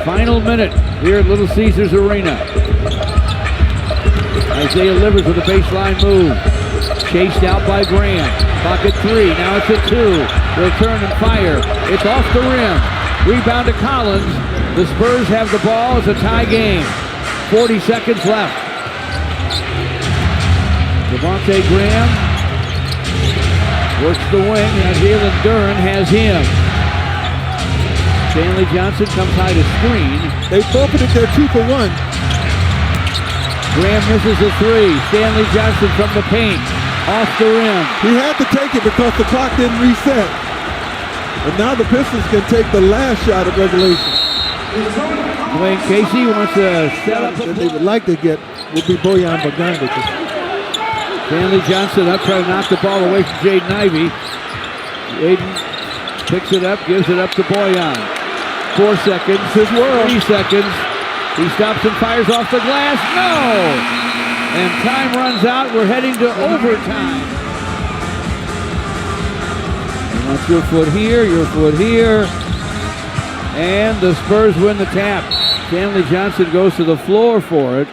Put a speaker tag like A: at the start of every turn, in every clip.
A: Final minute here at Little Caesars Arena. Isaiah Livers with a baseline move. Chased out by Graham. Pocket 3, now it's a 2. They'll turn and fire. It's off the rim. Rebound to Collins. The Spurs have the ball. It's a tie game. 40 seconds left. Devontae Graham works the wing. Now Jalen Duren has him. Stanley Johnson comes high to screen.
B: They forfeited their 2 for 1.
A: Graham misses a 3. Stanley Johnson from the paint. Off the rim.
B: He had to take it because the clock didn't reset. And now the Pistons can take the last shot of regulation.
A: Dwayne Casey wants to set up
B: that they would like to get would be Bojan Bogdanovic.
A: Stanley Johnson up trying to knock the ball away from Jaden Ivey. Jaden picks it up, gives it up to Bojan. 4 seconds.
B: His world.
A: 3 seconds. He stops and fires off the glass. No! And time runs out. We're heading to overtime. You want your foot here. And the Spurs win the tap. Stanley Johnson goes to the floor for it.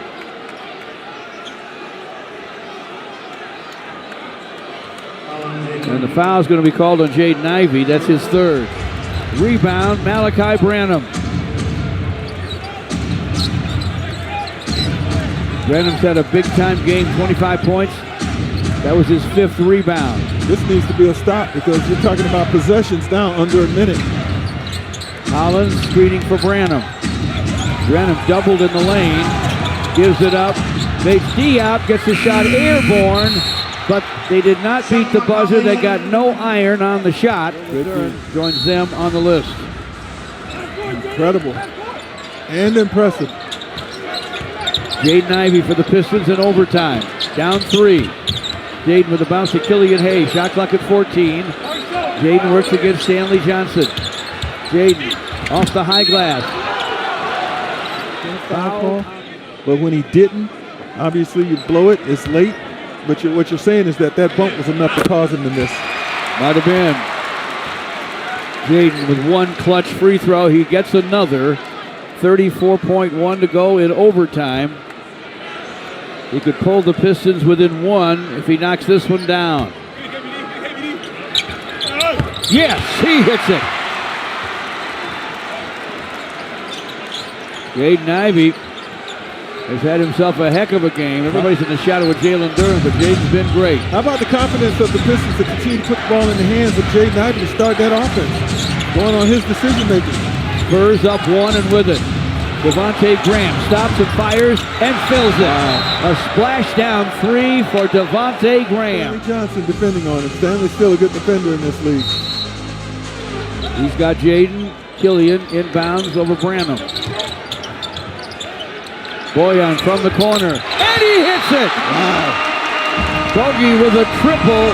A: And the foul is going to be called on Jaden Ivey. That's his 3rd. Rebound, Malachi Branham. Branham's had a big-time game, 25 points. That was his 5th rebound.
B: This needs to be a stop because you're talking about possessions now under a minute.
A: Collins screening for Branham. Branham doubled in the lane. Gives it up. Bates Diop gets the shot airborne, but they did not beat the buzzer. They got no iron on the shot. Joins them on the list.
B: Incredible and impressive.
A: Jaden Ivey for the Pistons in overtime. Down 3. Jaden with a bounce to Killian Hayes. Shot clock at 14. Jaden works against Stanley Johnson. Jaden off the high glass.
B: Foul. But when he didn't, obviously you blow it. It's late. But what you're saying is that bump was enough to cause him to miss.
A: Might have been. Jaden with 1 clutch free throw. He gets another. 34.1 to go in overtime. He could pull the Pistons within 1 if he knocks this one down. Yes, he hits it. Jaden Ivey has had himself a heck of a game. Everybody's in the shadow of Jalen Duren, but Jaden's been great.
B: How about the confidence of the Pistons to continue to put the ball in the hands of Jaden Ivey to start that offense? Going on his decision-making.
A: Spurs up 1 and with it. Devontae Graham stops and fires and fills it. A splashdown 3 for Devontae Graham.
B: Stanley Johnson defending on him. Stanley's still a good defender in this league.
A: He's got Jaden Killian inbounds over Branham. Bojan from the corner, and he hits it! Wow. Bogey with a triple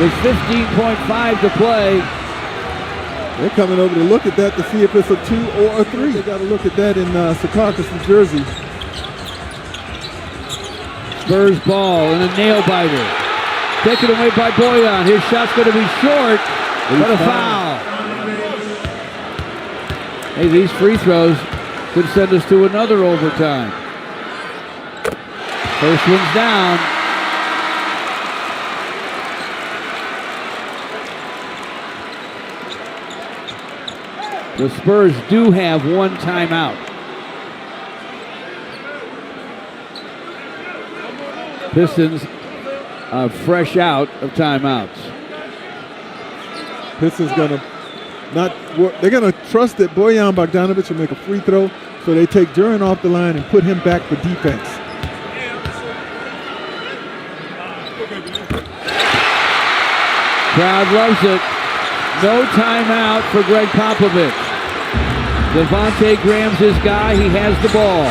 A: with 15.5 to play.
B: They're coming over to look at that to see if it's a 2 or a 3. They got to look at that in Secaucus, New Jersey.
A: Spurs ball and a nail biter. Taken away by Bojan. His shot's going to be short, but a foul. Hey, these free throws could send us to another overtime. First one's down. The Spurs do have 1 timeout. Pistons are fresh out of timeouts.
B: Pistons gonna they're gonna trust that Bojan Bogdanovic will make a free throw, so they take Duren off the line and put him back for defense.
A: Crowd loves it. No timeout for Greg Popovich. Devontae Graham's his guy. He has the ball.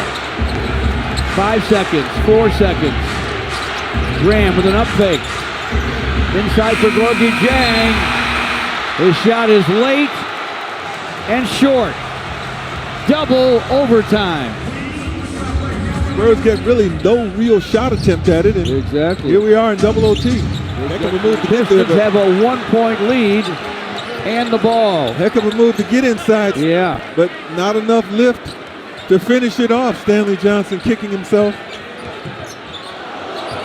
A: 5 seconds, 4 seconds. Graham with an up fake. Inside for Gorgie Jang. His shot is late and short. Double overtime.
B: Spurs get really no real shot attempt at it. And
A: exactly.
B: Here we are in double OT. They can remove the
A: Pistons have a 1-point lead and the ball.
B: Heck of a move to get inside.
A: Yeah.
B: But not enough lift to finish it off. Stanley Johnson kicking himself.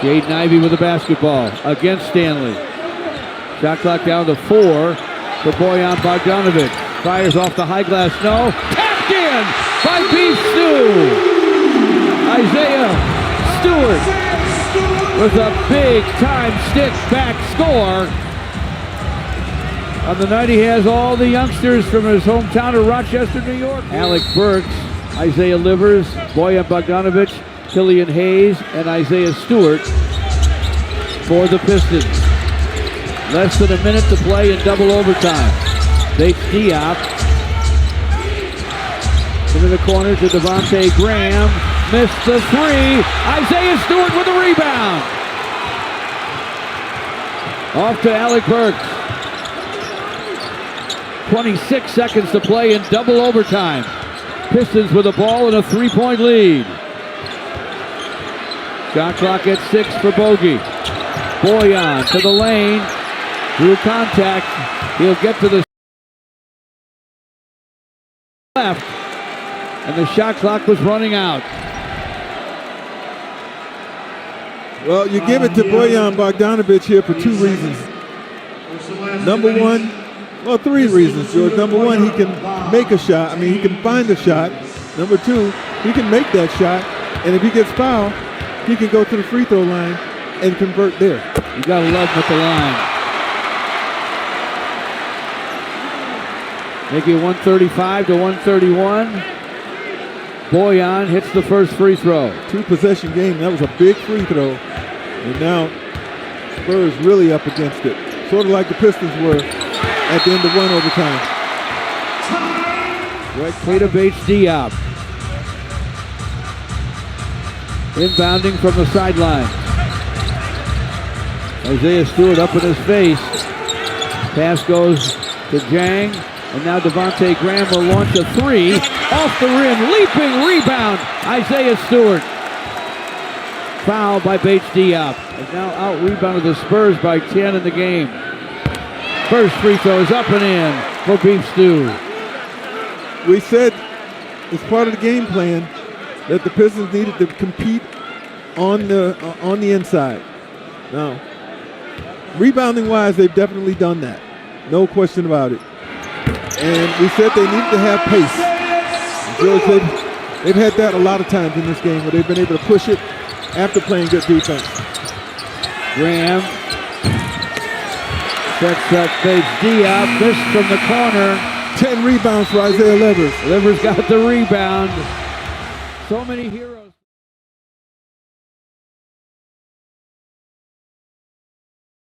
A: Jaden Ivey with the basketball against Stanley. Shot clock down to 4 for Bojan Bogdanovic. Fires off the high glass, no. Tapped in by Beef Stew. Isaiah Stewart with a big-time stick-back score. On the night, he has all the youngsters from his hometown of Rochester, New York. Alec Burks, Isaiah Livers, Bojan Bogdanovic, Killian Hayes, and Isaiah Stewart for the Pistons. Less than a minute to play in double overtime. Bates Diop into the corner to Devontae Graham. Missed the three. Isaiah Stewart with a rebound. Off to Alec Burks. 26 seconds to play in double overtime. Pistons with the ball and a 3-point lead. Shot clock at 6 for Bogey. Bojan to the lane. Through contact. He'll get to the left. And the shot clock was running out.
B: Well, you give it to Bojan Bogdanovic here for 2 reasons. Number one, well, 3 reasons, George. Number one, he can make a shot. I mean, he can find a shot. Number 2, he can make that shot. And if he gets fouled, he can go to the free throw line and convert there.
A: You got to love him at the line. Making it 135 to 131. Bojan hits the first free throw.
B: 2-possession game. That was a big free throw. And now Spurs really up against it. Sort of like the Pistons were at the end of 1 overtime.
A: Right play to Bates Diop. Inbounding from the sideline. Isaiah Stewart up in his face. Pass goes to Jang. And now Devontae Graham will launch a 3. Off the rim. Leaping rebound. Isaiah Stewart. Foul by Bates Diop. Has now out-rebounded the Spurs by 10 in the game. First free throw is up and in for Beef Stew.
B: We said as part of the game plan that the Pistons needed to compete on the inside. Now, rebounding-wise, they've definitely done that. No question about it. And we said they needed to have pace. George, they've had that a lot of times in this game where they've been able to push it after playing good defense.
A: Graham sets up Bates Diop. Missed from the corner.
B: 10 rebounds for Isaiah Livers.
A: Livers got the rebound. So many heroes.